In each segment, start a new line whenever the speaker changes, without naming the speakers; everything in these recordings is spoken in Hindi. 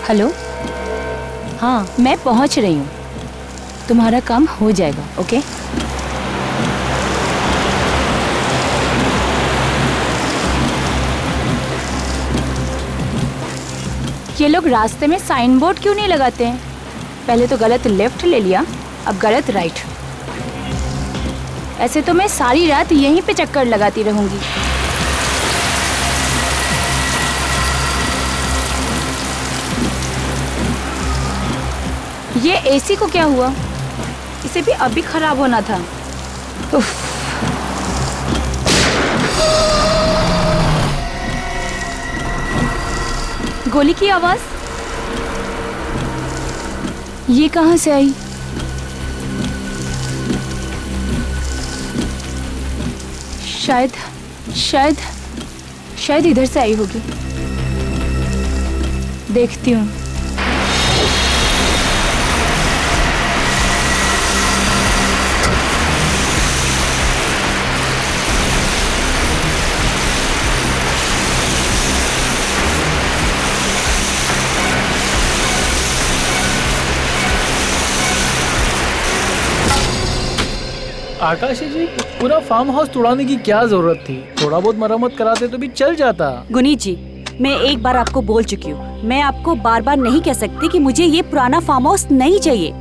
हेलो, हाँ मैं पहुंच रही हूँ, तुम्हारा काम हो जाएगा। ओके ये लोग रास्ते में साइन बोर्ड क्यों नहीं लगाते हैं? पहले तो गलत लेफ्ट ले लिया, अब गलत राइट। ऐसे तो मैं सारी रात यहीं पे चक्कर लगाती रहूंगी। ये एसी को क्या हुआ? इसे भी अभी खराब होना था। उफ। गोली की आवाज ये कहां से आई? शायद शायद शायद इधर से आई होगी। देखती हूँ।
आकाशी जी, पूरा फार्म हाउस तोड़ाने की क्या जरूरत थी? थोड़ा बहुत मरम्मत कराते तो भी चल जाता।
गुनीत जी, मैं एक बार आपको बोल चुकी हूँ, मैं आपको बार बार नहीं कह सकती कि मुझे ये पुराना फार्म हाउस नहीं चाहिए।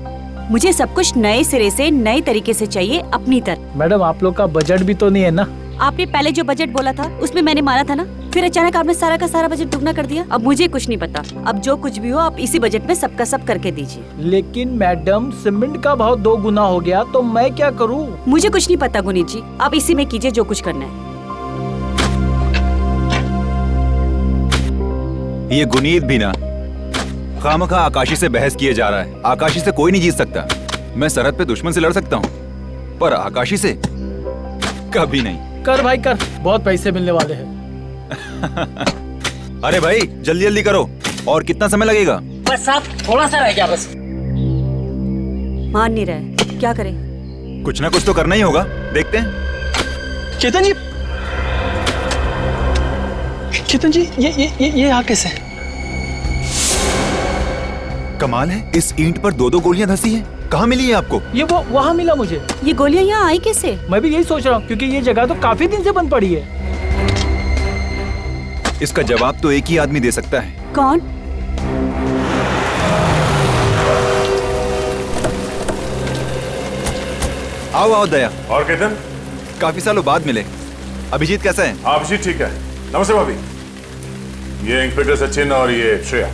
मुझे सब कुछ नए सिरे से नए तरीके से चाहिए, अपनी तरह।
मैडम, आप लोग का बजट भी तो नहीं है ना?
आपने पहले जो बजट बोला था उसमें मैंने माना था ना, फिर अचानक आपने सारा का सारा बजट दुगना कर दिया। अब मुझे कुछ नहीं पता, अब जो कुछ भी हो आप इसी बजट में सबका सब करके दीजिए।
लेकिन मैडम, सीमेंट का भाव 2 गुना हो गया तो मैं क्या करूं?
मुझे कुछ नहीं पता गुनीत जी, आप इसी में कीजिए जो कुछ करना है।
ये गुनीत भी ना खामखा आकाशी से बहस किए जा रहा है। आकाशी से कोई नहीं जीत सकता। मैं सरहद पे दुश्मन से लड़ सकता हूँ, पर आकाशी से कभी नहीं।
कर भाई कर, बहुत पैसे मिलने वाले हैं।
अरे भाई जल्दी जल्दी करो। और कितना समय लगेगा?
बस साहब, थोड़ा सा रह गया बस।
मान नहीं रहा है, क्या करें?
कुछ ना कुछ तो करना ही होगा, देखते हैं।
चेतन जी, चेतन जी, ये यहाँ कैसे?
कमाल है, इस ईंट पर 2-2 गोलियां धसी हैं। कहाँ मिली है आपको?
ये वो वहाँ मिला मुझे।
ये गोलियां यहाँ आई कैसे?
मैं भी यही सोच रहा हूँ, क्योंकि ये जगह तो काफी दिन से बंद पड़ी है।
इसका जवाब तो एक ही आदमी दे सकता है।
कौन?
आओ आओ दया।
और केतन,
काफी सालों बाद मिले। अभिजीत कैसा है?
अभिजीत ठीक है। नमस्ते भाभी, ये इंस्पेक्टर सचिन और ये श्रेया।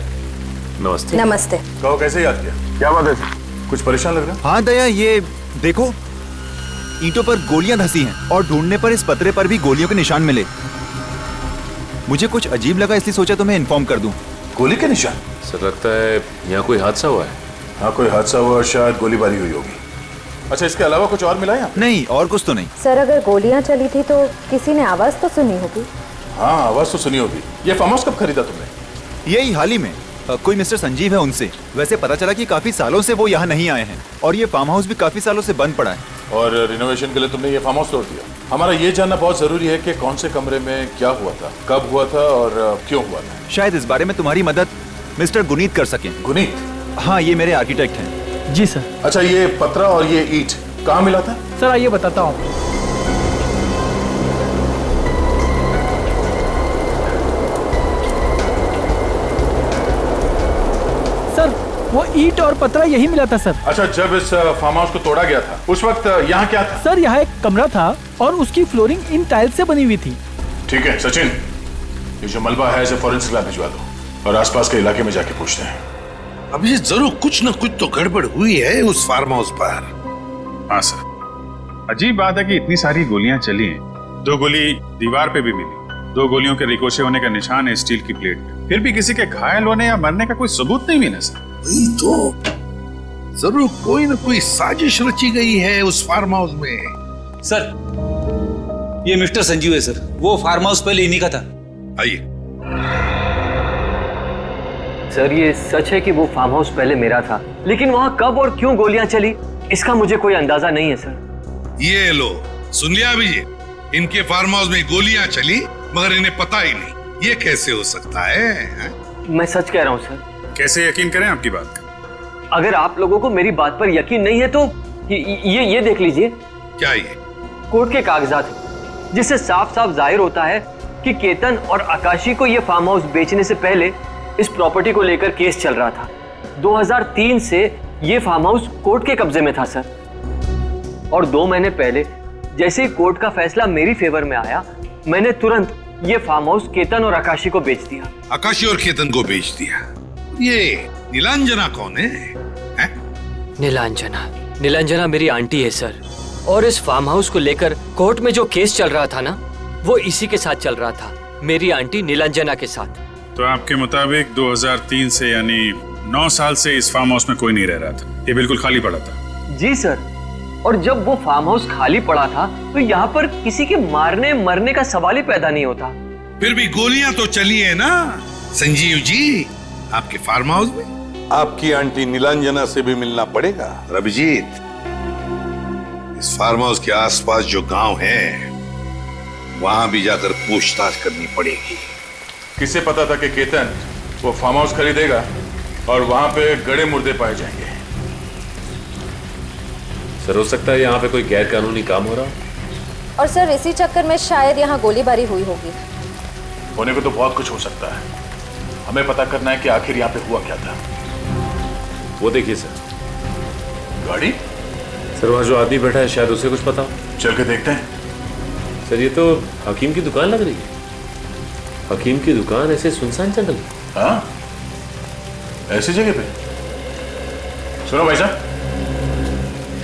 नमस्ते।
नमस्ते।
कहो, कैसे याद किया? क्या बात है सर? कुछ परेशान लग रहा?
हाँ दया, ये देखो, ईंटों पर गोलियां धसी हैं और ढूंढने पर इस पतरे पर भी गोलियों के निशान मिले। मुझे कुछ अजीब लगा, इसलिए सोचा तुम्हें इन्फॉर्म कर दूं।
गोली के निशान?
सर लगता है यहाँ कोई हादसा हुआ है।
हाँ, कोई हादसा हुआ और शायद गोलीबारी हुई होगी। अच्छा, इसके अलावा कुछ और मिला है?
नहीं, और कुछ तो नहीं।
सर, अगर गोलियां चली थी तो किसी ने आवाज तो सुनी होगी।
हाँ, आवाज तो सुनी होगी। ये फार्म हाउस कब खरीदा तुमने?
यही हाल ही में। कोई मिस्टर संजीव है, उनसे। वैसे पता चला कि काफी सालों से वो यहाँ नहीं आए हैं और ये फार्म हाउस भी काफी सालों से बंद पड़ा है।
और रिनोवेशन के लिए तुमने ये फार्म हाउस तोड़ दिया। हमारा ये जानना बहुत जरूरी है कि कौन से कमरे में क्या हुआ था, कब हुआ था और क्यों हुआ था।
शायद इस बारे में तुम्हारी मदद मिस्टर गुनीत कर सकें।
गुनीत?
हाँ, ये मेरे आर्किटेक्ट हैं।
जी सर।
अच्छा, ये पतरा और ये ईंट कहाँ मिला था?
सर आइए बताता हूँ। सर, वो ईंट और पतरा यही मिला था सर।
अच्छा, जब इस फार्म हाउस को तोड़ा गया था उस वक्त यहाँ क्या था?
सर, यहाँ एक कमरा था और उसकी फ्लोरिंग इन टाइल्स से बनी हुई थी।
ठीक है सचिन, ये जो मलबा है इसे फॉरेंसिक लैब भिजवा दो और आसपास के इलाके में जाके पूछते हैं।
अभी जरूर कुछ न कुछ तो गड़बड़ हुई है उस फार्म हाउस पर।
हाँ सर, अजीब बात है कि इतनी सारी गोलियां चली हैं। 2 गोली दीवार पे भी मिली, 2 गोलियों के रिकोशे होने का निशान है स्टील की प्लेट पे। फिर भी किसी के घायल होने या मरने का कोई सबूत नहीं मिला सर।
वही तो, जरूर कोई न कोई साजिश रची गई है उस फार्म हाउस में।
सर, ये मिस्टर संजीव है सर, वो फार्म हाउस पहले इन्हीं का था।
आइए।
सर, ये सच है कि वो फार्म हाउस पहले मेरा था, लेकिन वहाँ कब और क्यों गोलियां चली इसका मुझे कोई अंदाजा नहीं है सर।
ये लो, सुन लिया अभिजीत? इनके फार्म हाउस में गोलियां चली मगर इन्हें पता ही नहीं। ये कैसे हो सकता है?
मैं सच कह रहा हूँ सर,
कैसे यकीन करें आपकी बात?
अगर आप लोगों को मेरी बात पर यकीन नहीं है तो ये देख लीजिए।
क्या ये?
कोर्ट के कागजात हैं, जिससे साफ साफ जाहिर होता है कि केतन और आकाशी को ये फार्म हाउस बेचने से पहले इस प्रॉपर्टी को लेकर केस चल रहा था। 2003 से ये फार्म हाउस कोर्ट के कब्जे में था सर। और 2 महीने पहले जैसे ही कोर्ट का फैसला मेरी फेवर में आया, मैंने तुरंत ये फार्म हाउस केतन और आकाशी को बेच दिया।
आकाशी और केतन को बेच दिया? ये नीलांजना कौन है?
नीलांजना मेरी आंटी है सर। और इस फार्म हाउस को लेकर कोर्ट में जो केस चल रहा था ना, वो इसी के साथ चल रहा था, मेरी आंटी नीलांजना के साथ।
तो आपके मुताबिक 2003 से यानी 9 साल से इस फार्म हाउस में कोई नहीं रह रहा था, ये बिल्कुल खाली पड़ा था?
जी सर। और जब वो फार्म हाउस खाली पड़ा था तो यहाँ पर किसी के मारने मरने का सवाल ही पैदा नहीं होता।
फिर भी गोलियां तो चली है ना संजीव जी आपके फार्म हाउस में?
आपकी आंटी नीलांजना से भी मिलना पड़ेगा।
रविजीत, इस फार्म हाउस के आसपास जो गांव है वहां भी जाकर पूछताछ करनी पड़ेगी।
किसे पता था कि केतन वो फार्म हाउस खरीदेगा और वहां पे गड़े मुर्दे पाए जाएंगे?
सर, हो सकता है यहाँ पे कोई गैर कानूनी काम हो रहा।
और सर इसी चक्कर में शायद यहाँ गोलीबारी हुई होगी।
होने को तो बहुत कुछ हो सकता है, हमें पता करना है कि आखिर यहाँ पे हुआ क्या था।
वो देखिए सर,
गाड़ी।
सर, वहाँ जो आदमी बैठा है शायद उसे कुछ पता हो।
चल के देखते हैं।
सर, ये तो हकीम की दुकान लग रही है। हकीम की दुकान ऐसे सुनसान जंगल में?
हाँ, ऐसी जगह पे। सुनो भाई साहब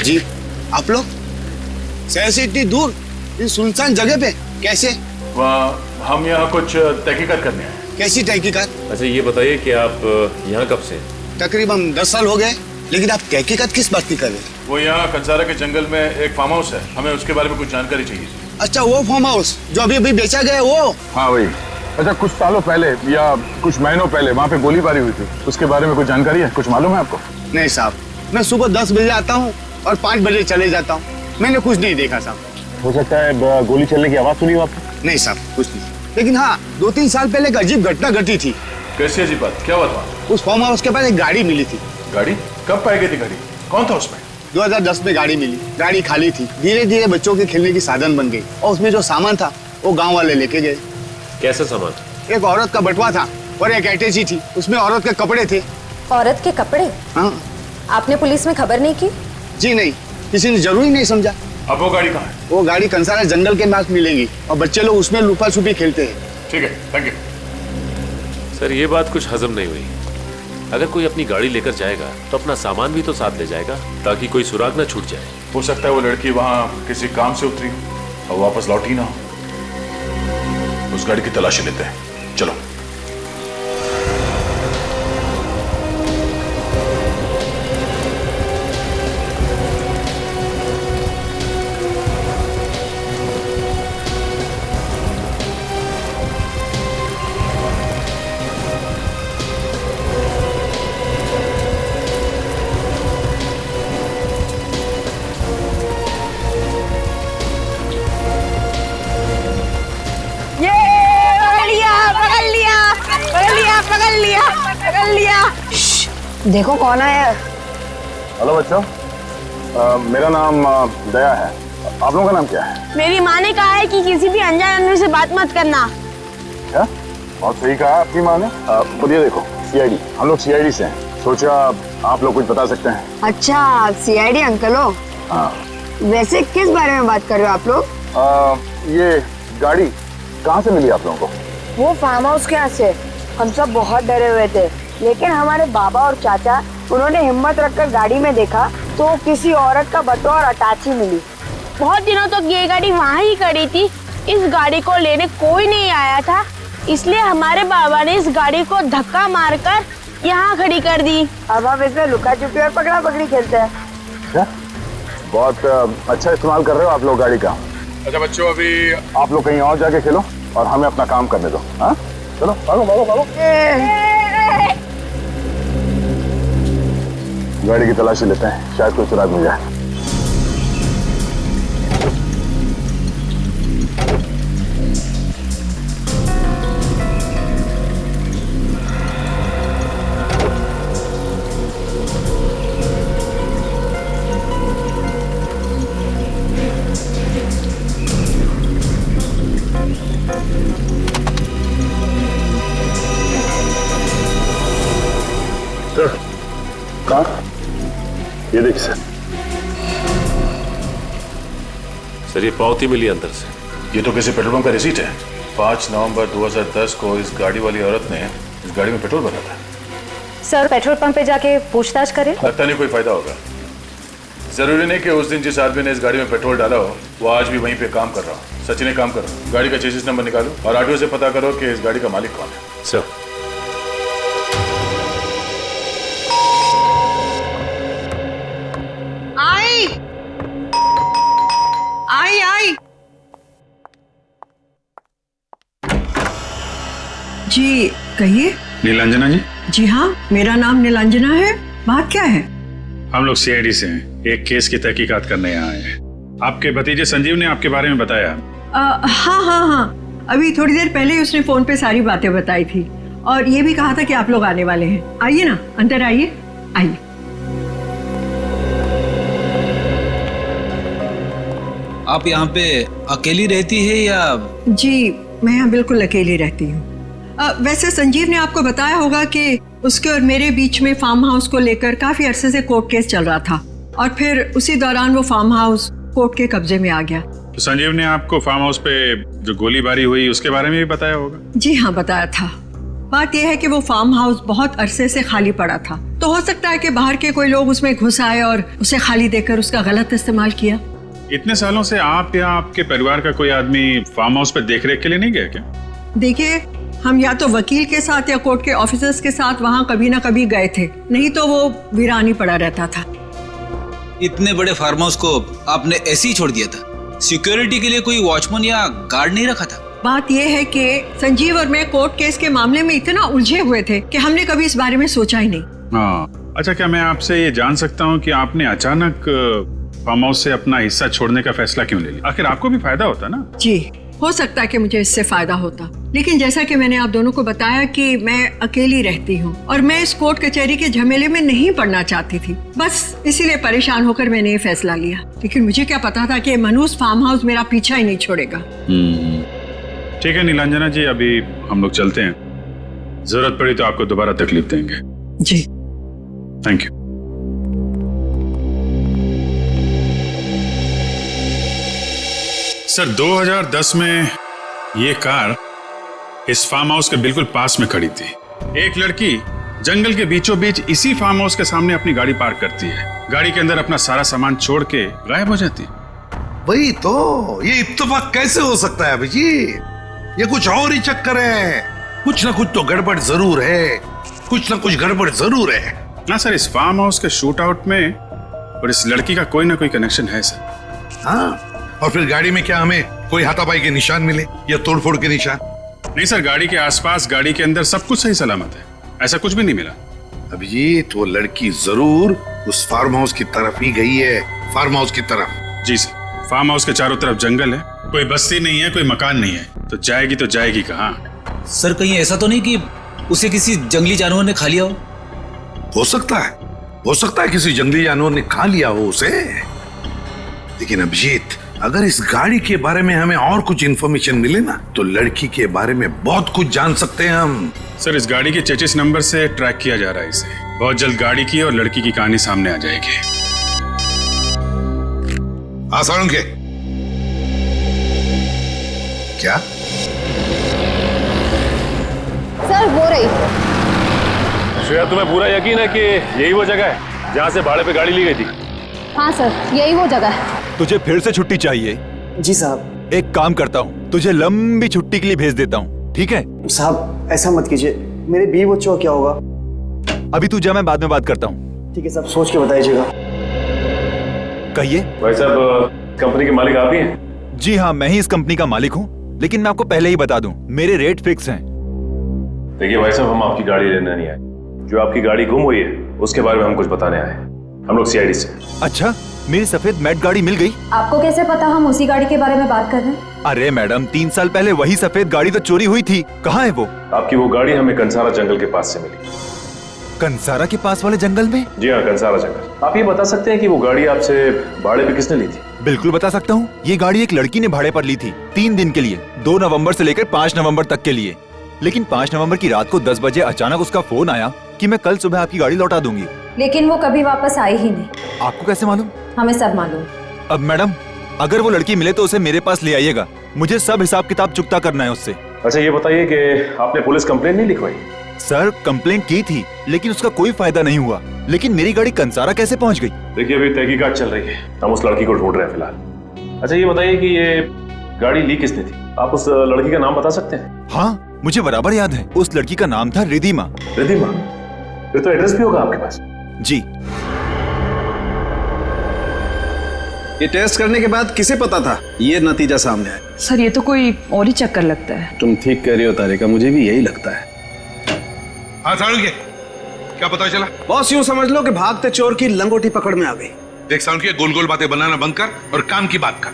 जी, आप लोग शहर से इतनी दूर इस सुनसान जगह पे कैसे?
हम यहाँ कुछ तहकीकात करने आए।
कैसी तहकीकात?
अच्छा, ये बताइए कि आप यहाँ कब से?
तकरीबन 10 साल हो गए, लेकिन आप तहकीकात किस बात की कर रहे हैं?
वो यहाँ कंसारा के जंगल में एक फार्म हाउस है, हमें उसके बारे में कुछ जानकारी चाहिए।
अच्छा, वो फार्म हाउस जो अभी अभी बेचा गया वो?
हाँ वही। अच्छा, कुछ सालों पहले या कुछ महीनों पहले वहाँ पे गोलीबारी हुई थी, उसके बारे में कुछ जानकारी है? कुछ मालूम है आपको?
नहीं साहब, मैं सुबह 10 बजे आता हूँ और 5 बजे चले जाता हूँ, मैंने कुछ नहीं देखा साहब।
हो सकता है गोली चलने की आवाज सुनी हो आपने?
नहीं साहब, कुछ नहीं। लेकिन हाँ, 2-3 साल पहले एक अजीब घटना घटी थी।
कैसी अजीब बात? क्या हुआ था?
उस फार्म हाउस के पास एक गाड़ी मिली थी।
गाड़ी? कब पाई गई थी गाड़ी? कौन था उसमें?
2010 में गाड़ी मिली। गाड़ी खाली थी, धीरे धीरे बच्चों के खेलने की साधन बन गई और उसमें जो सामान था वो गांव वाले लेके गए।
कैसा सामान?
एक औरत का बटुआ था और एक अटैची थी, उसमें औरत के कपड़े थे।
औरत के कपड़े?
हाँ।
आपने पुलिस में खबर नहीं की?
जी नहीं, किसी ने जरूरी नहीं समझा।
अब वो गाड़ी कहाँ है?
वो गाड़ी कंसारा जंगल के पास मिलेगी और बच्चे लोग उसमें लुपा छुपी खेलते हैं।
ठीक है, थैंक यू।
सर, ये बात कुछ हजम नहीं हुई। अगर कोई अपनी गाड़ी लेकर जाएगा तो अपना सामान भी तो साथ ले जाएगा, ताकि कोई सुराग ना छूट जाए।
हो सकता है वो लड़की वहाँ किसी काम से उतरी और वापस लौटी ना हो। उस गाड़ी की तलाशी लेते हैं, चलो।
देखो कौन आया।
हेलो बच्चों, मेरा नाम दया है। आप लोगों का नाम क्या है?
मेरी माँ ने कहा है कि किसी भी अनजान आदमी से बात मत करना।
क्या? बहुत सही कहा आपकी माँ ने। खुद ये देखो, सीआईडी। हम लोग सीआईडी से हैं, सोचा आप लोग कुछ बता सकते हैं।
अच्छा, सीआईडी अंकल हो?
हाँ।
वैसे किस बारे में बात कर रहे हो आप लोग?
ये गाड़ी कहाँ से मिली आप लोगों को?
वो फार्म हाउस के यहाँ से। हम सब बहुत डरे हुए थे, लेकिन हमारे बाबा और चाचा, उन्होंने हिम्मत रखकर गाड़ी में देखा तो किसी औरत का बटुआ और अटैची मिली। बहुत दिनों तक ये गाड़ी वहाँ ही खड़ी थी। इस गाड़ी को लेने कोई नहीं आया था, इसलिए हमारे बाबा ने इस गाड़ी को धक्का मारकर यहाँ खड़ी कर दी। अब हम इसमें लुका छुपी और पकड़ा पकड़ी खेलते हैं।
क्या? बहुत अच्छा इस्तेमाल कर रहे हो आप लोग गाड़ी का।
अच्छा बच्चों, अभी
आप लोग कहीं और जाके खेलो और हमें अपना काम करने दो। हाँ, चलो भागो भागो भागो। गाड़ी की तलाशी लेते हैं, शायद कोई सुराग मिल जाए।
सर ये पावती मिली अंदर से।
ये तो किसी पेट्रोल पंप का रिसीट है। 5 नवंबर 2010 को इस गाड़ी वाली औरत ने इस गाड़ी में पेट्रोल भरा था।
सर पेट्रोल पंप पे जाके पूछताछ करें?
लगता नहीं कोई फायदा होगा। जरूरी नहीं कि उस दिन जिस आदमी ने इस गाड़ी में पेट्रोल डाला हो वो आज भी वहीं पे काम कर रहा हो। सचिन ने काम कर रहा हो। गाड़ी का चेसिस नंबर निकालो और आरटीओ से पता करो कि इस गाड़ी का मालिक कौन है।
सर
आई जी कहिए।
नीलांजना जी?
जी हाँ, मेरा नाम नीलांजना है। बात क्या है?
हम लोग सीआईडी से हैं। एक केस की तहकीकात करने यहाँ आए हैं। आपके भतीजे संजीव ने आपके बारे में बताया।
हाँ, अभी थोड़ी देर पहले ही उसने फोन पे सारी बातें बताई थी और ये भी कहा था कि आप लोग आने वाले हैं। आइए ना, अंदर आइए। आइए।
आप यहाँ पे अकेली रहती है या?
जी मैं यहाँ बिल्कुल अकेली रहती हूँ। वैसे संजीव ने आपको बताया होगा कि उसके और मेरे बीच में फार्म हाउस को लेकर काफी अरसे से कोर्ट केस चल रहा था और फिर उसी दौरान वो फार्म हाउस कोर्ट के कब्जे में आ गया।
तो संजीव ने आपको फार्म हाउस पे जो गोलीबारी हुई उसके बारे में भी बताया होगा?
जी हाँ, बताया था। बात यह है कि वो फार्म हाउस बहुत अरसे से खाली पड़ा था, तो हो सकता है कि बाहर के कोई लोग उसमें घुस आए और उसे खाली देकर उसका गलत इस्तेमाल किया।
इतने सालों से आप या आपके परिवार का कोई आदमी फार्म हाउस पे देखरेख के लिए नहीं गया क्या?
देखिए, हम या तो वकील के साथ या कोर्ट के ऑफिसर्स के साथ वहाँ कभी ना कभी गए थे, नहीं तो वो वीरानी पड़ा रहता था।
इतने बड़े फार्म हाउस को आपने ऐसे ही छोड़ दिया था? सिक्योरिटी के लिए कोई वॉचमैन या गार्ड नहीं रखा था?
बात यह है कि संजीव और मैं कोर्ट केस के मामले में इतना उलझे हुए थे कि हमने कभी इस बारे में सोचा ही नहीं।
हाँ, अच्छा, क्या मैं आपसे ये जान सकता हूँ कि आपने अचानक फार्म हाउस से अपना हिस्सा छोड़ने का फैसला क्यों ले लिया? आखिर आपको भी फायदा होता ना?
जी, हो सकता है कि मुझे इससे फायदा होता, लेकिन जैसा कि मैंने आप दोनों को बताया कि मैं अकेली रहती हूँ और मैं इस कोर्ट कचहरी के झमेले में नहीं पड़ना चाहती थी। बस इसीलिए परेशान होकर मैंने ये फैसला लिया। लेकिन मुझे क्या पता था कि मनूस फार्म हाउस मेरा पीछा ही नहीं छोड़ेगा।
ठीक है नीलांजना जी, अभी हम लोग चलते हैं। जरूरत पड़ी तो आपको दोबारा तकलीफ देंगे।
जी,
थैंक यू। सर, 2010 में ये कार इस फार्म हाउस के बिल्कुल पास में खड़ी थी। एक लड़की जंगल के बीचों बीच इसी फार्म हाउस के सामने अपनी गाड़ी पार्क करती है, गाड़ी के अंदर अपना सारा सामान छोड़ के गायब हो जाती है।
वही तो, ये इत्तेफाक कैसे हो सकता है अभिजीत? ये कुछ और ही चक्कर है। कुछ ना कुछ तो गड़बड़ जरूर है, कुछ ना कुछ गड़बड़ जरूर है।
ना सर, इस फार्म हाउस के शूट आउट में और इस लड़की का कोई ना कोई कनेक्शन है सर।
हाँ, और फिर गाड़ी में क्या हमें कोई हाथापाई के निशान मिले या तोड़फोड़ के निशान?
नहीं सर, गाड़ी के आसपास, गाड़ी के अंदर सब कुछ सही सलामत है, ऐसा कुछ भी नहीं मिला।
अभिजीत, वो लड़की जरूर उस फार्म हाउस की तरफ ही गई है। फार्म हाउस की तरफ?
जी सर, फार्म हाउस के चारों तरफ जंगल है, कोई बस्ती नहीं है, कोई मकान नहीं है, तो जाएगी कहाँ?
सर, कहीं ऐसा तो नहीं कि उसे किसी जंगली जानवर ने खा लिया हो?
हो सकता है किसी जंगली जानवर ने खा लिया हो उसे। लेकिन अभिजीत, अगर इस गाड़ी के बारे में हमें और कुछ इंफॉर्मेशन मिले ना, तो लड़की के बारे में बहुत कुछ जान सकते हैं हम।
सर, इस गाड़ी के चेचिस नंबर से ट्रैक किया जा रहा है इसे। बहुत जल्द गाड़ी की और लड़की की कहानी सामने आ जाएगी।
आसान के क्या?
सर, हो रही।
श्रेया, तुम्हें पूरा यकीन है कि यही वो जगह है जहाँ से भाड़े पे गाड़ी ली गई थी?
हाँ सर, यही वो जगह है।
तुझे फिर से छुट्टी चाहिए?
जी साहब।
एक काम करता हूँ, तुझे लंबी छुट्टी के लिए भेज देता हूँ, ठीक है?
साहब ऐसा मत कीजिए, मेरे बीवी बच्चों का क्या होगा?
अभी तू जा, मैं बाद में बात करता हूँ।
ठीक है साहब, सोच के बताइएगा।
कहिए।
भाई साहब, कंपनी के मालिक आप ही हैं?
जी हाँ, मैं ही इस कंपनी का मालिक हूँ, लेकिन मैं आपको पहले ही बता दूं, मेरे रेट फिक्स हैं।
देखिए भाई साहब, हम आपकी गाड़ी लेने नहीं आए। जो आपकी गाड़ी गुम हुई है उसके बारे में हम कुछ बताने आए। हम लोग सीआईडी से।
अच्छा, मेरी सफेद मैट गाड़ी मिल गई?
आपको कैसे पता हम उसी गाड़ी के बारे में बात कर रहे हैं?
अरे मैडम, 3 साल पहले वही सफेद गाड़ी तो चोरी हुई थी। कहाँ है वो?
आपकी वो गाड़ी हमें कंसारा जंगल के पास से मिली।
कंसारा के पास वाले जंगल में?
जी हाँ, कंसारा जंगल। आप ये बता सकते हैं कि वो गाड़ी आपसे भाड़े पे किसने ली थी?
बिल्कुल बता सकता हूँ। ये गाड़ी एक लड़की ने भाड़े पर ली थी 3 दिन के लिए, 2 नवंबर से लेकर 5 नवंबर तक के लिए। लेकिन 5 नवंबर की रात को 10 बजे अचानक उसका फोन आया कि मैं कल सुबह आपकी गाड़ी लौटा दूंगी।
लेकिन वो कभी वापस आई ही नहीं।
आपको कैसे मालूम?
हमें सब मालूम।
अब मैडम, अगर वो लड़की मिले तो उसे मेरे पास ले आइएगा। मुझे सब हिसाब किताब चुकता करना है उससे।
अच्छा ये बताइए कि आपने पुलिस कंप्लेंट नहीं लिखवाई?
सर कंप्लेंट की थी लेकिन उसका कोई फायदा नहीं हुआ। लेकिन मेरी गाड़ी कंसारा कैसे पहुंच गई?
देखिए अभी तहकीकात चल रही है, हम उस लड़की को ढूंढ रहे हैं फिलहाल। अच्छा ये बताइए कि ये गाड़ी ली किसने थी? आप उस लड़की का नाम बता सकते हैं?
हाँ मुझे बराबर याद है, उस लड़की का नाम था रिधिमा।
रिधिमा? फिर तो एड्रेस भी होगा आपके पास।
जी।
ये टेस्ट करने के बाद किसे पता था ये नतीजा सामने आया?
सर ये तो कोई और ही चक्कर लगता है।
तुम ठीक कह रही हो तारिका, मुझे भी यही लगता है।
हाँ सालुंखे, क्या पता चला?
बॉस यूं समझ लो कि भागते चोर की लंगोटी पकड़ में आ गई।
देख सालुंखे, गोल गोल बातें बनाना बंद कर और काम की बात कर।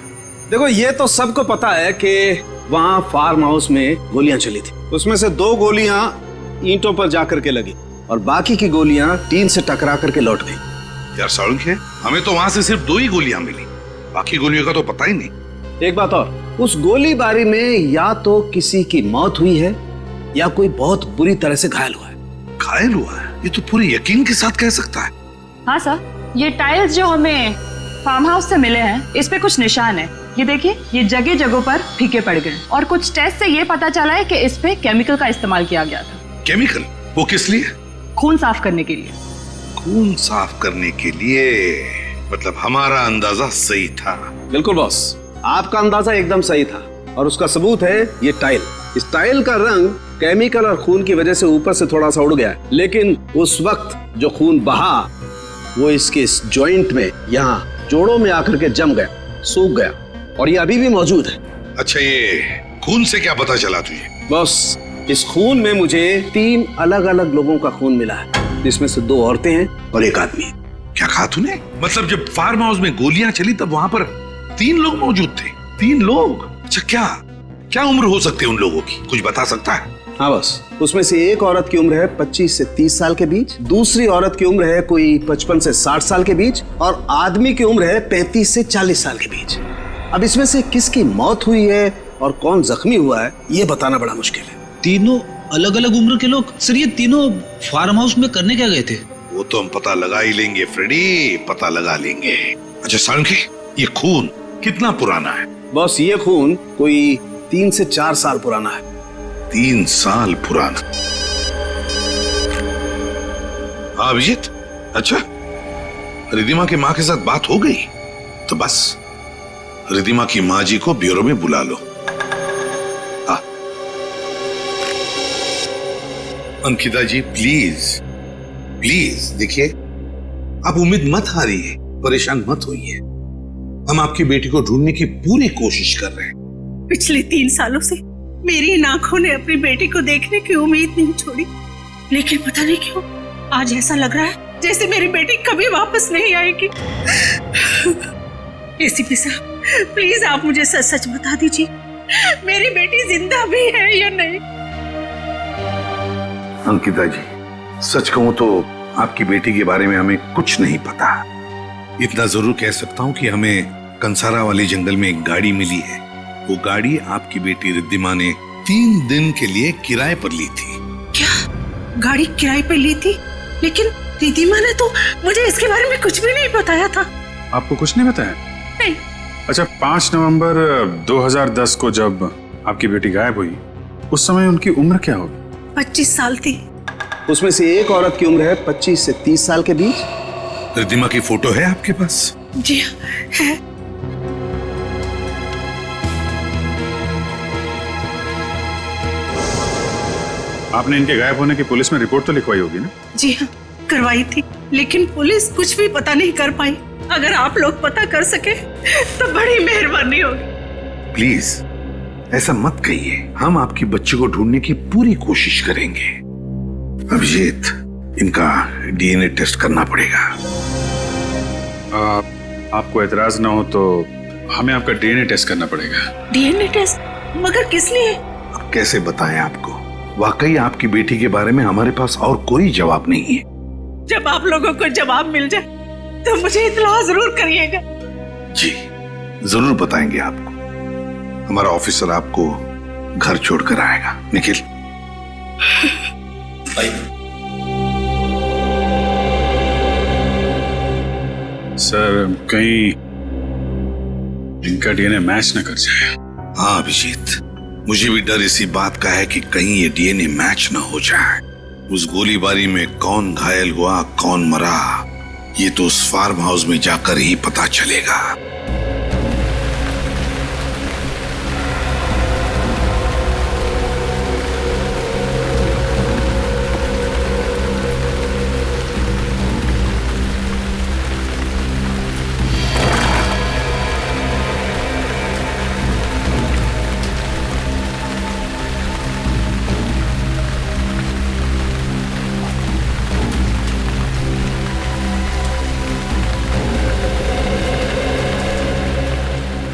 देखो ये तो सबको पता है कि वहाँ फार्म हाउस में गोलियां चली थी। उसमें से 2 गोलियां ईंटों पर जाकर के लगी और बाकी की गोलियां टीन से टकरा करके लौट गई।
यार सालुंखे, हमें तो वहां से सिर्फ 2 ही गोलियां मिली, बाकी गोलियों का तो पता ही नहीं।
एक बात और, उस गोलीबारी में या तो किसी की मौत हुई है या कोई बहुत बुरी तरह से घायल हुआ है।
घायल हुआ है? ये तो पूरे यकीन के साथ कह सकता है।
हाँ सर, ये टाइल्स जो हमें फार्म हाउस से मिले हैं इस पे कुछ निशान है। ये देखिए, ये जगह जगहों पर फीके पड़ गए और कुछ टेस्ट से ये पता चला है कि इस पे केमिकल का इस्तेमाल किया गया था।
केमिकल? वो किस लिए?
खून साफ करने के लिए।
खून साफ करने के लिए? मतलब हमारा अंदाजा सही था।
बिल्कुल बॉस, आपका अंदाजा एकदम सही था और उसका सबूत है ये टाइल। इस टाइल का रंग केमिकल और खून की वजह से ऊपर से थोड़ा सा उड़ गया है, लेकिन उस वक्त जो खून बहा वो इसके इस जॉइंट में, यहाँ जोड़ों में आकर के जम गया, सूख गया और ये अभी भी मौजूद है।
अच्छा ये खून से क्या पता चला तुझे?
बॉस इस खून में मुझे 3 अलग अलग लोगों का खून मिला है, जिसमें से 2 औरतें हैं और 1 आदमी।
क्या कहा तूने? मतलब जब फार्म हाउस में गोलियां चली तब वहां पर 3 लोग मौजूद थे? 3 लोग? अच्छा क्या क्या उम्र हो सकती है उन लोगों की, कुछ बता सकता है?
हाँ बस, उसमें से एक औरत की उम्र है 25 से 30 साल के बीच, दूसरी औरत की उम्र है कोई 55 से 60 साल के बीच और आदमी की उम्र है 35 से 40 साल के बीच। अब इसमें से किसकी मौत हुई है और कौन जख्मी हुआ है ये बताना बड़ा मुश्किल है।
तीनों अलग अलग उम्र के लोग? सर ये तीनों फार्म हाउस में करने क्या गए थे?
वो तो हम पता लगा ही लेंगे फ्रेडी, पता लगा लेंगे। अच्छा सालुंखे, ये खून कितना पुराना है?
बॉस ये खून कोई 3 से 4 साल पुराना है।
3 साल पुराना? हाँ अभिजीत, अच्छा रिधिमा की माँ के साथ बात हो गई? तो बस रिधिमा की माँ जी को ब्यूरो में बुला लो। हाँ अंकिता जी प्लीज प्लीज देखिए, आप उम्मीद मत हारिए, परेशान मत होइए। हम आपकी बेटी को ढूंढने की पूरी कोशिश कर रहे हैं।
पिछले 3 सालों से मेरी इन आंखों ने अपनी बेटी को देखने की उम्मीद नहीं छोड़ी, लेकिन पता नहीं क्यों आज ऐसा लग रहा है जैसे मेरी बेटी कभी वापस नहीं आएगी। एसीपी साहब प्लीज आप मुझे सच सच बता दीजिए, मेरी बेटी जिंदा भी है या नहीं?
अंकिता जी सच कहूं तो आपकी बेटी के बारे में हमें कुछ नहीं पता। इतना जरूर कह सकता हूं कि हमें कंसारा वाले जंगल में एक गाड़ी मिली है। वो गाड़ी आपकी बेटी रिद्धिमा ने 3 दिन के लिए किराए पर ली थी।
क्या गाड़ी किराए पर ली थी? लेकिन रिद्धिमा ने तो मुझे इसके बारे में कुछ भी नहीं बताया था।
आपको कुछ नहीं बताया?
नहीं।
अच्छा 5 नवंबर 2010 को जब आपकी बेटी गायब हुई उस समय उनकी उम्र क्या होगी?
25 साल थी।
उसमें से एक औरत की उम्र है 25 से 30 साल के बीच।
रिद्धिमा की फोटो है आपके पास?
जी है।
आपने इनके गायब होने की पुलिस में रिपोर्ट तो लिखवाई होगी ना?
जी हाँ करवाई थी, लेकिन पुलिस कुछ भी पता नहीं कर पाई। अगर आप लोग पता कर सके तो बड़ी मेहरबानी होगी।
प्लीज ऐसा मत कहिए, हम आपकी बच्ची को ढूंढने की पूरी कोशिश करेंगे। अभिजीत इनका डीएनए टेस्ट करना पड़ेगा।
आपको एतराज ना हो तो हमें आपका डीएनए टेस्ट करना पड़ेगा।
DNA test? मगर किस लिए?
अब कैसे बताएं आपको, वाकई आपकी बेटी के बारे में हमारे पास और कोई जवाब नहीं है।
जब आप लोगों को जवाब मिल जाए तो मुझे इत्तला जरूर करिएगा।
जी जरूर बताएंगे आपको। हमारा ऑफिसर आपको घर छोड़कर आएगा। निखिल
सर कहीं इनका डीएनए मैच न कर जाए।
हाँ अभिजीत, मुझे भी डर इसी बात का है कि कहीं ये डीएनए मैच न हो जाए। उस गोलीबारी में कौन घायल हुआ, कौन मरा, ये तो उस फार्म हाउस में जाकर ही पता चलेगा।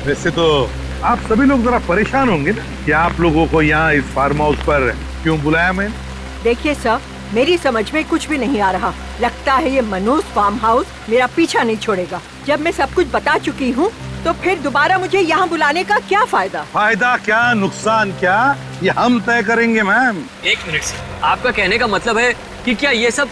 वैसे तो आप सभी लोग जरा परेशान होंगे ना कि आप लोगों को यहाँ इस फार्म हाउस पर क्यों बुलाया मैंने।
देखिए सर, मेरी समझ में कुछ भी नहीं आ रहा। लगता है ये मनोज फार्म हाउस मेरा पीछा नहीं छोड़ेगा। जब मैं सब कुछ बता चुकी हूँ तो फिर दोबारा मुझे यहाँ बुलाने का क्या फायदा?
फायदा क्या, नुकसान क्या, ये हम तय करेंगे मैम।
एक मिनट सर, आपका कहने का मतलब है कि क्या ये सब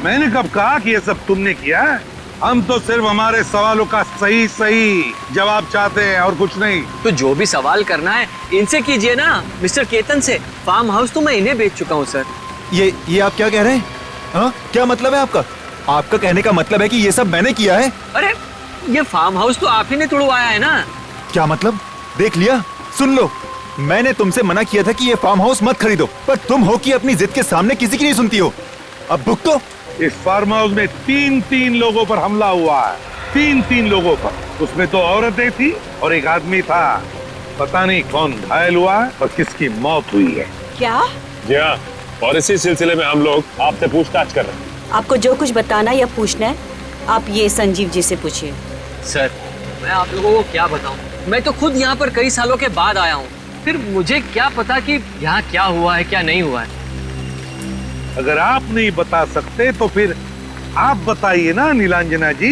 मैंने कब कहा कि ये सब तुमने किया है? हम तो सिर्फ हमारे सवालों का सही सही जवाब चाहते हैं और कुछ नहीं।
तो जो भी सवाल करना है इनसे कीजिए ना, मिस्टर केतन से। फार्म हाउस तो मैं इन्हें बेच चुका हूँ सर।
ये आप क्या कह रहे हैं? हाँ, क्या मतलब है आपका? आपका कहने का मतलब है कि ये सब मैंने किया है?
अरे ये फार्म हाउस तो आप ही ने तुड़वाया है ना।
क्या मतलब? देख लिया, सुन लो, मैंने तुमसे मना किया था कि ये फार्म हाउस मत खरीदो, पर तुम हो कि अपनी जिद के सामने किसी की नहीं सुनती हो। अब भुगतो।
इस फार्म हाउस में तीन लोगों पर हमला हुआ है। तीन लोगों पर। उसमें 2 औरतें थी और एक आदमी था। पता नहीं कौन घायल हुआ और किसकी मौत हुई है।
क्या?
जी हाँ, और इसी सिलसिले में हम लोग आपसे पूछताछ कर रहे हैं।
आपको जो कुछ बताना या पूछना है आप ये संजीव जी से पूछिए।
सर मैं आप लोगों को क्या बताऊं, मैं तो खुद यहाँ पर कई सालों के बाद आया हूँ। फिर मुझे क्या पता कि यहाँ क्या हुआ है क्या नहीं हुआ है।
अगर आप नहीं बता सकते तो फिर आप बताइए ना नीलांजना जी।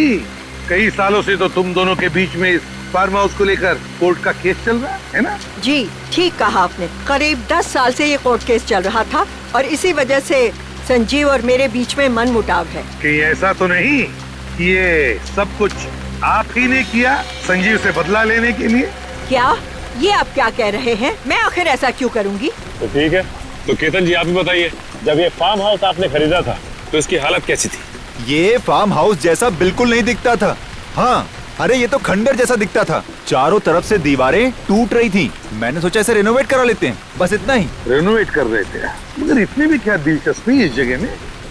कई सालों से तो तुम दोनों के बीच में इस फार्म हाउस को लेकर कोर्ट का केस चल रहा है ना?
जी ठीक कहा आपने। करीब 10 साल से ये कोर्ट केस चल रहा था और इसी वजह से संजीव और मेरे बीच में मनमुटाव है।
कहीं ऐसा तो नहीं कि ये सब कुछ आप ही ने किया संजीव से बदला लेने के लिए?
क्या ये आप क्या कह रहे हैं? मैं आखिर ऐसा क्यों करूँगी?
तो ठीक है, तो केतन जी आप ही बताइए, जब ये फार्म हाउस आपने खरीदा था तो इसकी हालत कैसी थी?
ये फार्म हाउस जैसा बिल्कुल नहीं दिखता था। हाँ, अरे ये तो खंडर जैसा दिखता था। चारों तरफ से दीवारें टूट रही थी। मैंने सोचा इसे रेनोवेट करा लेते हैं, बस इतना ही।
रेनोवेट कर रहे थे, मगर इतनी भी क्या दिलचस्पी इस जगह में?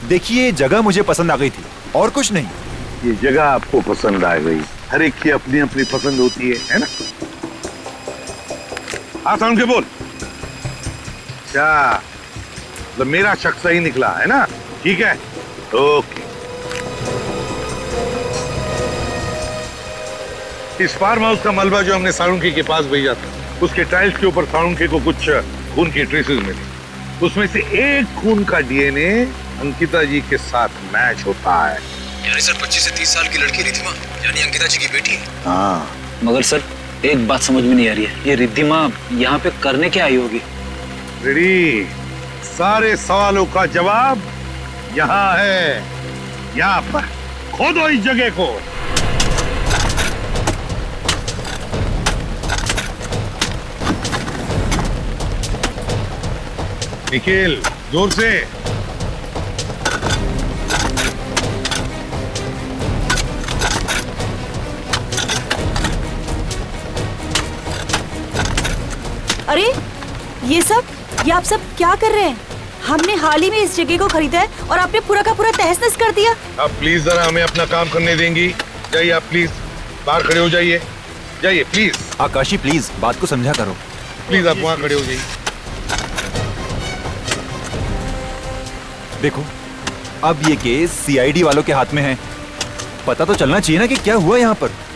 देखिए, ये जगह मुझे पसंद आ गई थी और कुछ नहीं।
ये जगह आपको पसंद आ गई? हर एक की अपनी अपनी पसंद होती है ना? आसान के बोल। क्या तो मेरा शक सही निकला है ना? ठीक है, ओके। इस फार्म हाउस का मलबा जो हमने साळुंखे के पास भेजा था, उसके टाइल्स के ऊपर साळुंखे को कुछ खून की ट्रेसेस मिली। उसमें से एक खून का डीएनए अंकिता जी के साथ मैच होता है।
यानी सर 25 से 30 साल की लड़की रिद्धिमा यानी अंकिता जी की बेटी है?
हाँ।
मगर सर एक बात समझ में नहीं आ रही है, ये रिद्धिमा यहाँ पे करने क्या आई होगी?
रेडी, सारे सवालों का जवाब यहाँ है। यहाँ पर खोदो इस जगह को। निखिल, जोर से।
अरे ये आप सब क्या कर रहे हैं? हमने हाल ही में इस जगह को खरीदा है और आपने पूरा का पूरा तहस-नहस कर दिया।
आप प्लीज जरा हमें अपना काम करने देंगी? जाइए आप प्लीज, बाहर खड़े हो जाइए। जाइए प्लीज।
आकाशी प्लीज बात को समझा करो।
प्लीज आप वहाँ खड़े हो जाइए।
देखो, अब ये केस सीआईडी वालों के हाथ में है। पता तो चलना चाहिए ना कि क्या हुआ यहाँ पर।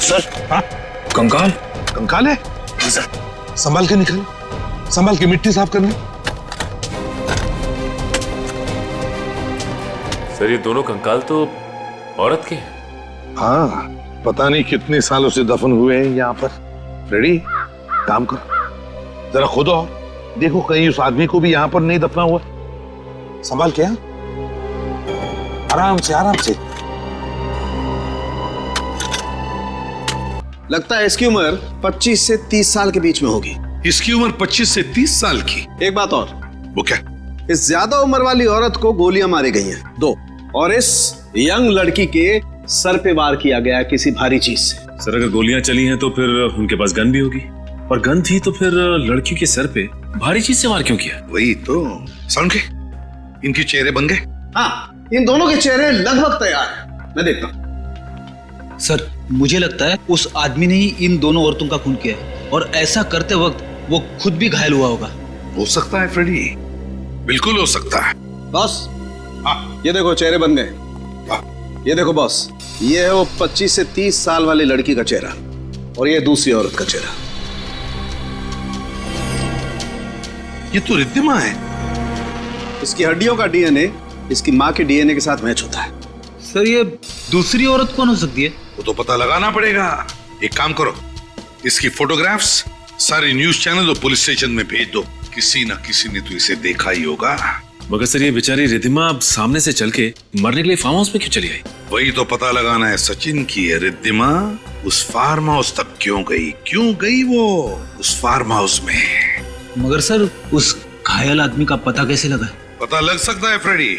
सर।
हाँ?
कंकाल
कंकाल है?
जी सर।
संभाल के निकाल, संभाल के मिट्टी साफ करनी।
सर ये दोनों कंकाल तो औरत के हैं।
हाँ, पता नहीं कितने सालों से दफन हुए हैं यहाँ पर। रेडी, काम करो, जरा खोदो और देखो कहीं उस आदमी को भी यहाँ पर नहीं दफना हुआ। संभाल के, हाँ? आराम से आराम से।
लगता है इसकी उम्र 25 से 30 साल के बीच में होगी।
इसकी उम्र 25 से 30 साल की।
एक बात और।
वो क्या?
इस ज्यादा उम्र वाली औरत को गोलियां मारी गई हैं 2, और इस यंग लड़की के सर पे वार किया गया किसी भारी चीज से।
सर अगर गोलियां चली हैं तो फिर उनके पास गन भी होगी, और गन थी तो फिर लड़की के सर पे भारी चीज से वार क्यों किया?
वही तो। साउंड के इनके चेहरे बन गए?
हाँ, इन दोनों के चेहरे लगभग तैयार हैं। मैं देखता हूं।
सर मुझे लगता है उस आदमी ने ही इन दोनों औरतों का खून किया है, और ऐसा करते वक्त वो खुद भी घायल हुआ होगा।
हो सकता है फ्रेडी, बिल्कुल हो सकता है।
बॉस, हाँ, ये देखो चेहरे बन गए। ये देखो बॉस, ये है वो 25 से 30 साल वाली लड़की का चेहरा, और ये दूसरी औरत का चेहरा।
ये तो रिद्धिमा है।
इसकी हड्डियों का डीएनए इसकी माँ के डीएनए के साथ मैच होता है।
सर ये दूसरी औरत कौन हो सकती है?
वो तो पता लगाना पड़ेगा। एक काम करो, इसकी फोटोग्राफ्स सारे न्यूज चैनल और पुलिस स्टेशन में भेज दो। किसी ना किसी ने तो इसे देखा ही होगा।
मगर सर ये बेचारी रिद्धिमा अब सामने से चल के मरने के लिए फार्म हाउस में क्यों चली आई?
वही तो पता लगाना है सचिन की। रिद्धिमा उस फार्म हाउस तक क्यों गई वो उस फार्म हाउस में?
मगर सर उस घायल आदमी का पता कैसे लगा?
पता लग सकता है फ्रेडी,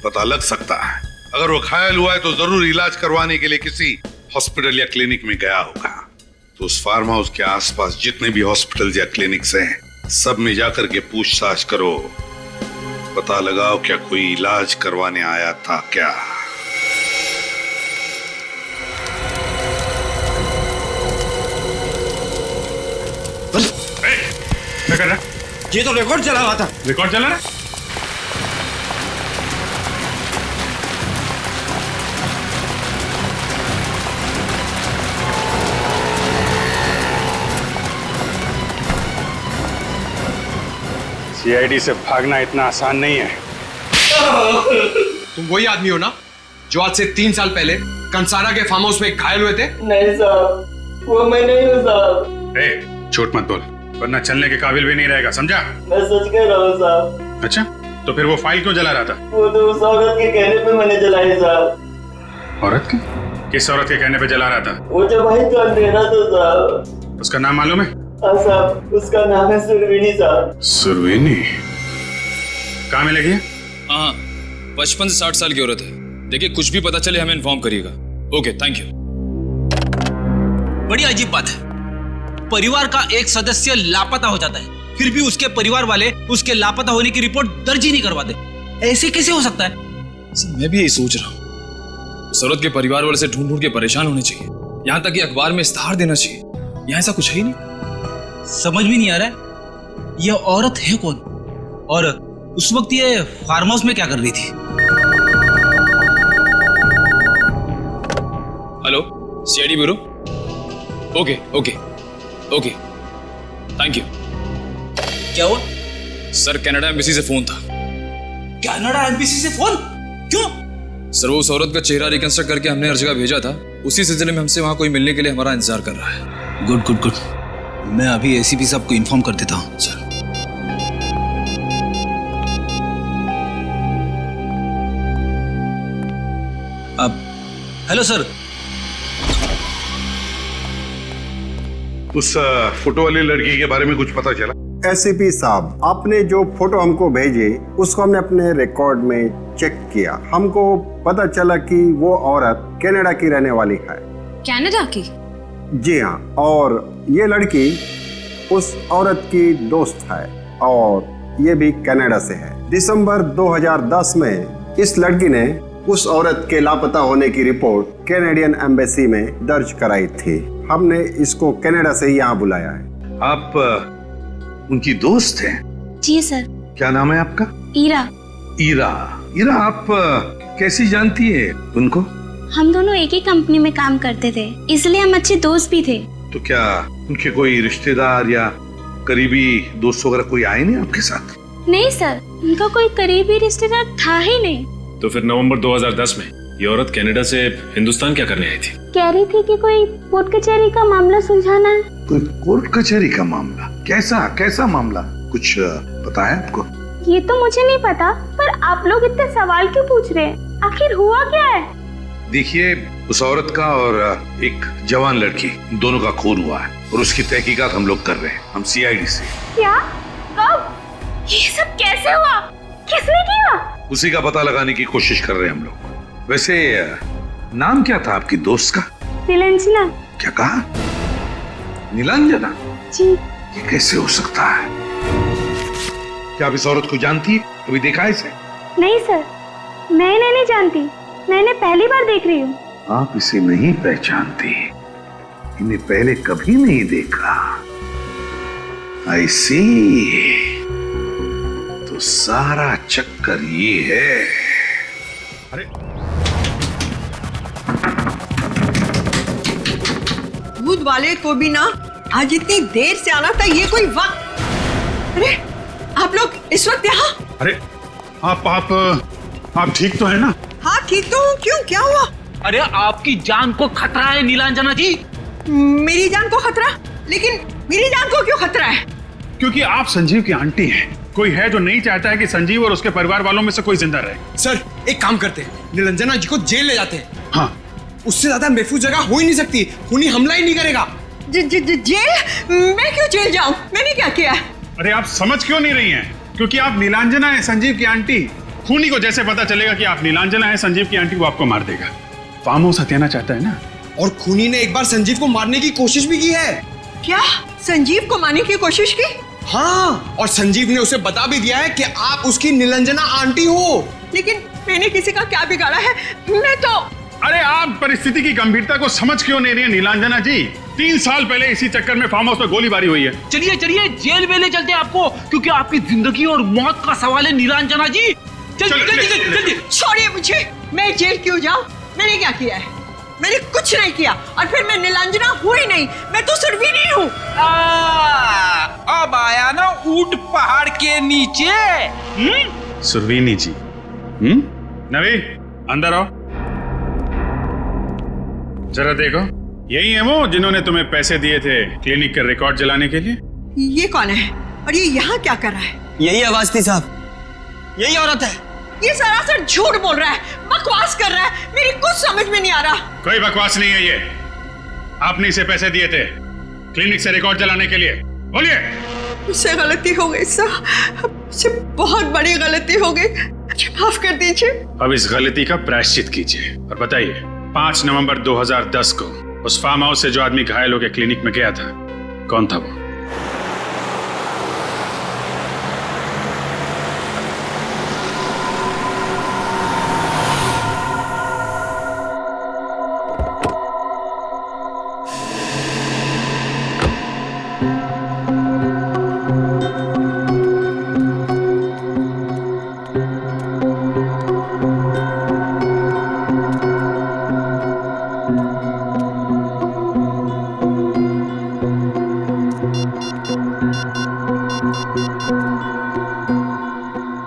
पता लग सकता है। अगर वो घायल हुआ है तो जरूर इलाज करवाने के लिए किसी हॉस्पिटल या क्लिनिक में गया होगा। तो उस फार्म हाउस के आसपास जितने भी हॉस्पिटल या क्लिनिक्स हैं, सब में जाकर के पूछताछ करो, पता लगाओ क्या कोई इलाज करवाने आया था क्या।
क्या कर रहा?
ये तो रिकॉर्ड चला रहा था।
रिकॉर्ड चला रहा? सीआईडी से भागना इतना आसान नहीं है।
तुम वही आदमी हो ना जो आज से 3 साल पहले कंसारा के फार्म हाउस में घायल हुए थे?
नहीं साहब, वो मैं नहीं हूँ साहब।
झूठ मत बोल, वरना चलने के काबिल भी नहीं रहेगा, समझा?
मैं सच कह रहा हूँ साहब।
अच्छा, तो फिर वो फाइल क्यों जला रहा था?
वो तो उस औरत के कहने पे मैंने जलाई साहब।
औरत के? किस औरत के कहने पे जला रहा था?
वो जो भाई तो अंधेरा था साहब।
उसका नाम मालूम है?
हाँ साहब, उसका नाम है सुरवीनी साहब।
सुरवीनी? कहाँ मिलेगी?
हाँ, 55 से 60 साल की औरत है। देखिए कुछ भी पता चले हमें इन्फॉर्म करिएगा। Okay, thank you.
बड़ी अजीब बात है, परिवार का एक सदस्य लापता हो जाता है, फिर भी उसके परिवार वाले उसके लापता होने की रिपोर्ट दर्ज ही नहीं करवाते। ऐसे कैसे हो सकता है?
सर मैं भी यही सोच रहा हूँ। उस औरत के परिवार वाले से ढूंढ के परेशान होने चाहिए, यहाँ तक कि अखबार में इश्तेहार देना चाहिए। यहाँ ऐसा कुछ है ही नहीं।
समझ भी नहीं आ रहा है यह औरत है कौन, और उस वक्त ये फार्म हाउस में क्या कर रही थी?
Hello, CID bureau. Okay okay okay, thank you.
क्या हुआ?
सर कनाडा एम्बेसी से फोन था।
कनाडा एम्बेसी से फोन? क्यों?
सर वो उस औरत का चेहरा रिकंस्ट्रक्ट करके हमने हर जगह भेजा था। उसी सिलसिले में हमसे वहां कोई मिलने के लिए हमारा इंतजार कर रहा है।
गुड गुड गुड, मैं अभी एसीपी साहब को इन्फॉर्म कर देता हूँ। सर अब हेलो सर।
उस फोटो वाली लड़की के बारे में कुछ पता चला?
एसीपी साहब, आपने जो फोटो हमको भेजे उसको हमने अपने रिकॉर्ड में चेक किया। हमको पता चला कि वो औरत कनाडा की रहने वाली है।
कनाडा की?
जी हाँ, और ये लड़की उस औरत की दोस्त है और ये भी कनाडा से है। दिसंबर 2010 में इस लड़की ने उस औरत के लापता होने की रिपोर्ट कैनेडियन एम्बेसी में दर्ज कराई थी। हमने इसको कनाडा से यहाँ बुलाया है।
आप उनकी दोस्त हैं?
जी सर।
क्या नाम है आपका?
ईरा।
ईरा? ईरा, आप कैसी जानती है उनको?
हम दोनों एक ही कंपनी में काम करते थे, इसलिए हम अच्छे दोस्त भी थे।
तो क्या उनके कोई रिश्तेदार या करीबी दोस्त वगैरह कोई आए नहीं आपके साथ?
नहीं सर, उनका कोई करीबी रिश्तेदार था ही नहीं।
तो फिर नवंबर 2010 में ये औरत कनाडा से हिंदुस्तान क्या करने आई थी?
कह रही थी कि कोई कोर्ट कचहरी का मामला सुलझाना है।
कोई कोर्ट कचहरी का मामला? कैसा मामला? कुछ पता है आपको?
ये तो मुझे नहीं पता, पर आप लोग इतने सवाल क्यों पूछ रहे हैं? आखिर हुआ क्या है?
देखिए, उस औरत का और एक जवान लड़की, दोनों का खून हुआ है और उसकी तहकीकात हम लोग कर रहे हैं, हम CID से।
क्या? कब? ये सब कैसे हुआ? किसने किया?
उसी का पता लगाने की कोशिश कर रहे हैं हम लोग। वैसे नाम क्या था आपकी दोस्त का?
नीलांजना।
क्या कहा? नीलांजना?
जी।
ये कैसे हो सकता है? क्या आप इस औरत को जानती है? कभी देखा है इसे?
नहीं सर, मैं इन्हें नहीं जानती, मैं इन्हें पहली बार देख रही हूँ।
आप इसे नहीं पहचानती? इन्हें पहले कभी नहीं देखा? I see। तो सारा चक्कर ये है।
अरे
दूध वाले को भी ना आज इतनी देर से आना था, ये कोई वक्त? अरे आप लोग इस वक्त यहाँ?
अरे आप ठीक तो है ना?
हाँ ठीक तो हूँ। क्यों, क्या हुआ?
अरे आपकी जान को खतरा है नीलांजना जी।
मेरी जान को खतरा? लेकिन मेरी जान को क्यों खतरा है?
क्योंकि आप संजीव की आंटी हैं। कोई है जो नहीं चाहता है कि संजीव और उसके परिवार वालों में से कोई जिंदा रहे।
सर एक काम करते हैं, नीलांजना जी को जेल ले जाते हैं।
हाँ,
उससे ज्यादा महफूज जगह हो ही नहीं सकती, खूनी हमला ही नहीं करेगा।
जेल? मैं क्यों जेल जाऊं? मैंने क्या किया?
अरे आप समझ क्यों नहीं रही हैं? क्योंकि आप नीलांजना है, संजीव की आंटी। खूनी को जैसे पता चलेगा कि आप नीलांजना है, संजीव की आंटी, वो आपको मार देगा। फार्म हाउस हथियाना चाहता है ना?
और खूनी ने एक बार संजीव को मारने की कोशिश भी की है।
क्या? संजीव को मारने की कोशिश की?
हाँ, और संजीव ने उसे बता भी दिया है कि आप उसकी नीलांजना आंटी हो।
लेकिन मैंने किसी का क्या बिगाड़ा है? मैं तो...
अरे आप परिस्थिति की गंभीरता को समझ क्यों नहीं रही है नीलांजना जी? 3 साल पहले इसी चक्कर में फार्म हाउस में गोलीबारी हुई है।
चलिए जेल में ले चलते हैं आपको, क्योंकि आपकी जिंदगी और मौत का सवाल है नीलांजना जी। जल्दी।
छोड़िए मुझे, मैं जेल क्यों जाऊं? मैंने क्या किया है? मैंने कुछ नहीं किया, और फिर मैं नीलांजना हुई नहीं, मैं तो सुरवीनी हूँ।
अब आया ना ऊंट पहाड़ के नीचे।
सुरवीनी जी। नवी अंदर आओ, जरा देखो। यही है वो जिन्होंने तुम्हें पैसे दिए थे क्लिनिक के रिकॉर्ड जलाने के लिए?
ये कौन है और ये यहाँ क्या कर रहा है?
यही आवाज थी साहब, यही औरत है।
ये सरासर झूठ बोल रहा है, बकवास कर रहा है, मेरी कुछ समझ में नहीं आ रहा।
कोई बकवास नहीं है ये। आपने इसे पैसे दिए थे क्लिनिक से रिकॉर्ड जलाने के लिए। बोलिए।
मुझसे गलती हो गई सर, मुझसे बहुत बड़ी गलती हो गई, माफ कर दीजिए।
अब इस गलती का प्रायश्चित कीजिए और बताइए, 5 नवंबर 2010 को उस फार्म हाउस से जो आदमी घायल होकर क्लिनिक में गया था, कौन था वो?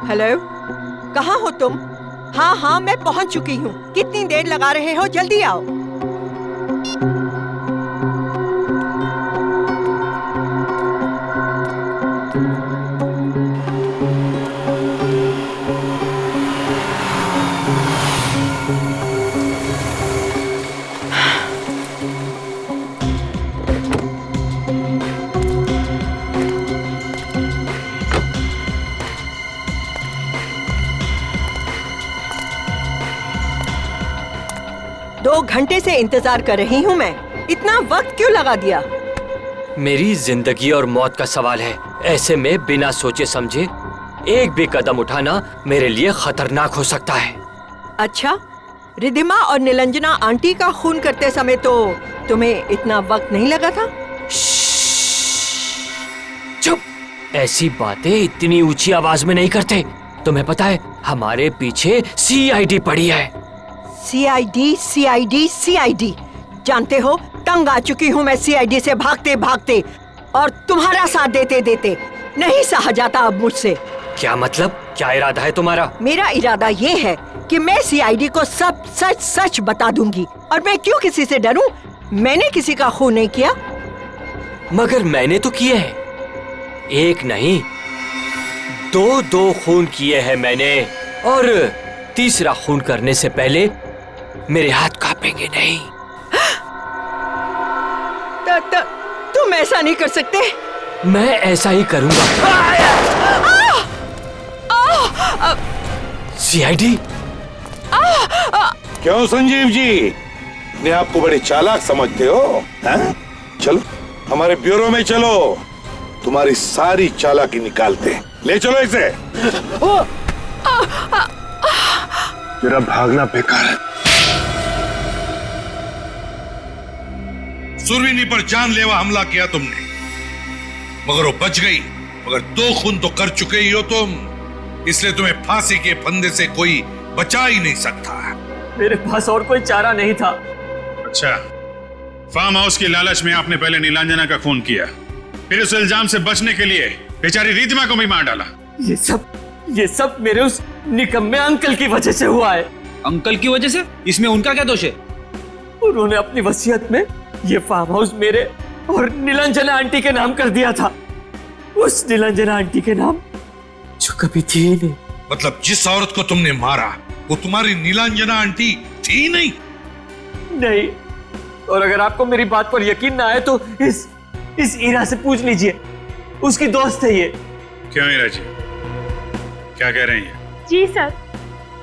हेलो, कहाँ हो तुम? हाँ मैं पहुँच चुकी हूँ। कितनी देर लगा रहे हो? जल्दी आओ। दो घंटे से इंतजार कर रही हूँ मैं, इतना वक्त क्यों लगा दिया?
मेरी जिंदगी और मौत का सवाल है, ऐसे में बिना सोचे समझे एक भी कदम उठाना मेरे लिए खतरनाक हो सकता है।
अच्छा, रिधिमा और नीलांजना आंटी का खून करते समय तो तुम्हें इतना वक्त नहीं लगा था?
चुप, ऐसी बातें इतनी ऊंची आवाज में नहीं करते। तुम्हें पता है हमारे पीछे CID पड़ी है।
सीआईडी सीआईडी सीआईडी, जानते हो तंग आ चुकी हूँ मैं सीआईडी से भागते भागते, और तुम्हारा साथ देते देते नहीं सहा जाता अब मुझसे।
क्या मतलब, क्या इरादा है तुम्हारा?
मेरा इरादा ये है कि मैं सीआईडी को सब सच सच बता दूंगी। और मैं क्यों किसी से डरूं? मैंने किसी का खून नहीं किया।
मगर मैंने तो किए हैं, एक नहीं दो खून किए हैं मैंने, और तीसरा खून करने से पहले मेरे हाथ कांपेंगे नहीं।
तुम ऐसा नहीं कर सकते।
मैं ऐसा ही करूंगा। सीआईडी,
क्यों संजीव जी, अपने आप को बड़े चालाक समझते हो? हैं? चलो हमारे ब्यूरो में चलो, तुम्हारी सारी चालाकी निकालते हैं। ले चलो इसे।
मेरा भागना बेकार है।
सुरवीनी पर जानलेवा हमला किया तुमने, मगर वो बच गई। मगर 2 खून तो कर चुके ही हो तुम, इसलिए तुम्हें फांसी के फंदे से कोई बचा ही नहीं सकता।
मेरे पास और कोई चारा नहीं था।
अच्छा, फार्म हाउस की लालच में आपने पहले नीलांजना का खून किया, फिर उस इल्जाम से बचने के लिए बेचारी रिद्धिमा को भी मार डाला।
ये सब मेरे उस निकम्मे अंकल की वजह से हुआ है।
अंकल की वजह से? इसमें उनका क्या दोष है?
उन्होंने अपनी वसीयत में ये फार्म हाउस मेरे और नीलांजना आंटी के नाम कर दिया था, उस नीलांजना आंटी के नाम जो कभी थी ही नहीं।
मतलब जिस औरत को तुमने मारा वो तुम्हारी नीलांजना आंटी थी नहीं?
नहीं, और अगर आपको मेरी बात पर यकीन ना आए तो इस ईरा से पूछ लीजिए, उसकी दोस्त है ये।
क्यों ईरा जी, क्या कह रही हैं?
जी सर,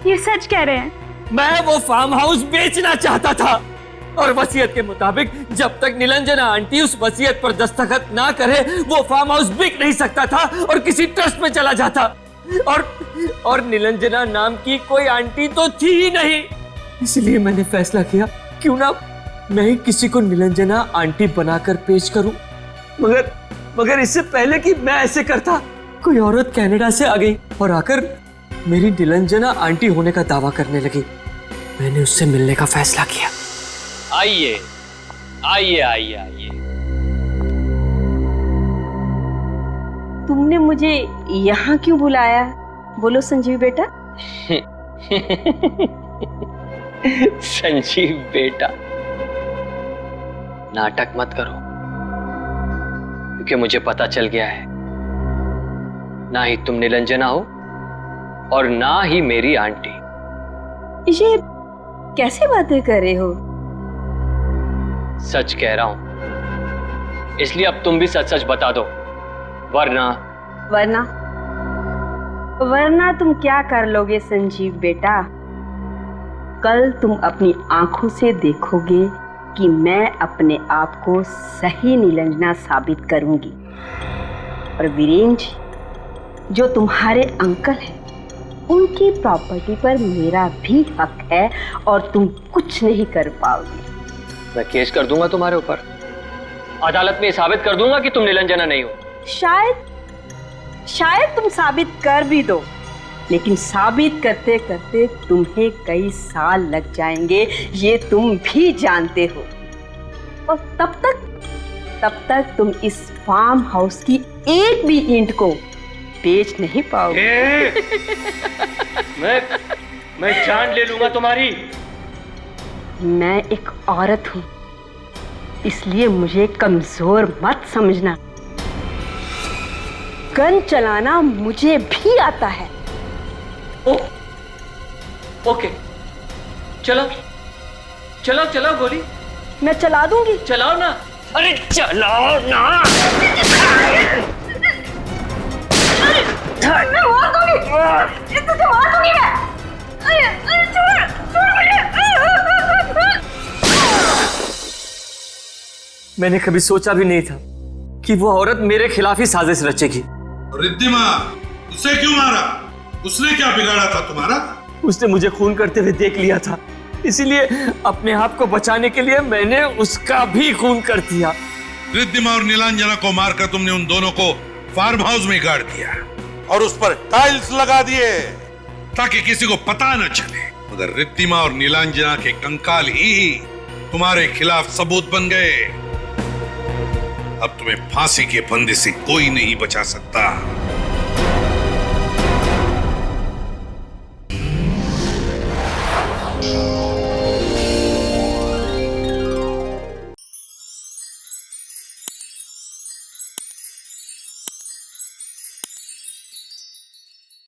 ये सच कह रहे हैं।
मैं वो फार्म हाउस बेचना चाहता था, और वसीयत के मुताबिक जब तक नीलांजना आंटी उस वसीयत पर दस्तखत ना करे वो फार्म हाउस बिक नहीं सकता था और किसी ट्रस्ट में चला जाता। और नीलांजना नाम की कोई आंटी तो थी ही नहीं, इसलिए मैंने फैसला किया क्यों ना मैं ही किसी को नीलांजना आंटी बनाकर पेश करूं। मगर इससे पहले कि मैं ऐसे करता, कोई औरत कनाडा से आ गई और आकर मेरी नीलांजना आंटी होने का दावा करने लगी। मैंने उससे मिलने का फैसला किया।
आइए आइए आइए आइए।
तुमने मुझे यहाँ क्यों बुलाया? बोलो संजीव बेटा।
संजीव बेटा, नाटक मत करो, क्योंकि मुझे पता चल गया है ना ही तुम नीलांजना हो और ना ही मेरी आंटी।
ये कैसे बातें कर रहे हो?
सच कह रहा हूं, इसलिए अब तुम भी सच सच बता दो,
वरना तुम क्या कर लोगे संजीव बेटा? कल तुम अपनी आंखों से देखोगे कि मैं अपने आप को सही नीलांजना साबित करूंगी। और वीरेन जी, जो तुम्हारे अंकल हैं, उनकी प्रॉपर्टी पर मेरा भी हक है और तुम कुछ नहीं कर पाओगे।
मैं केस कर दूंगा तुम्हारे ऊपर, अदालत में साबित कर दूंगा कि तुम नीलांजना नहीं हो।
शायद तुम साबित कर भी दो, लेकिन साबित करते करते तुम्हें कई साल लग जाएंगे, ये तुम भी जानते हो। और तब तक तुम इस फार्म हाउस की एक भी ईंट को बेच नहीं पाओगे।
मैं जान ले लूंगा तुम्हारी।
मैं एक औरत हूं, इसलिए मुझे कमजोर मत समझना। गन चलाना मुझे भी आता है।
ओके, चलाओ गोली।
मैं चला दूंगी।
चलाओ ना। अरे चलाओ ना।
मैं मार दूंगी। तुझे मार दूंगी मैं। छोड़ मुझे।
मैंने कभी सोचा भी नहीं था कि वो औरत मेरे खिलाफ ही साजिश रचेगी।
रिद्धिमा, उसे क्यों मारा? उसने क्या बिगाड़ा था तुम्हारा?
उसने मुझे खून करते हुए देख लिया था, इसीलिए अपने आप को बचाने के लिए मैंने उसका भी खून कर दिया।
रिद्धिमा और नीलांजना को मारकर तुमने उन दोनों को फार्म हाउस में गाड़ दिया और उस पर टाइल्स लगा दिए ताकि किसी को पता न चले मगर रिद्धिमा और नीलांजना के कंकाल ही तुम्हारे खिलाफ सबूत बन गए। अब तुम्हें फांसी के फंदे से कोई नहीं बचा सकता।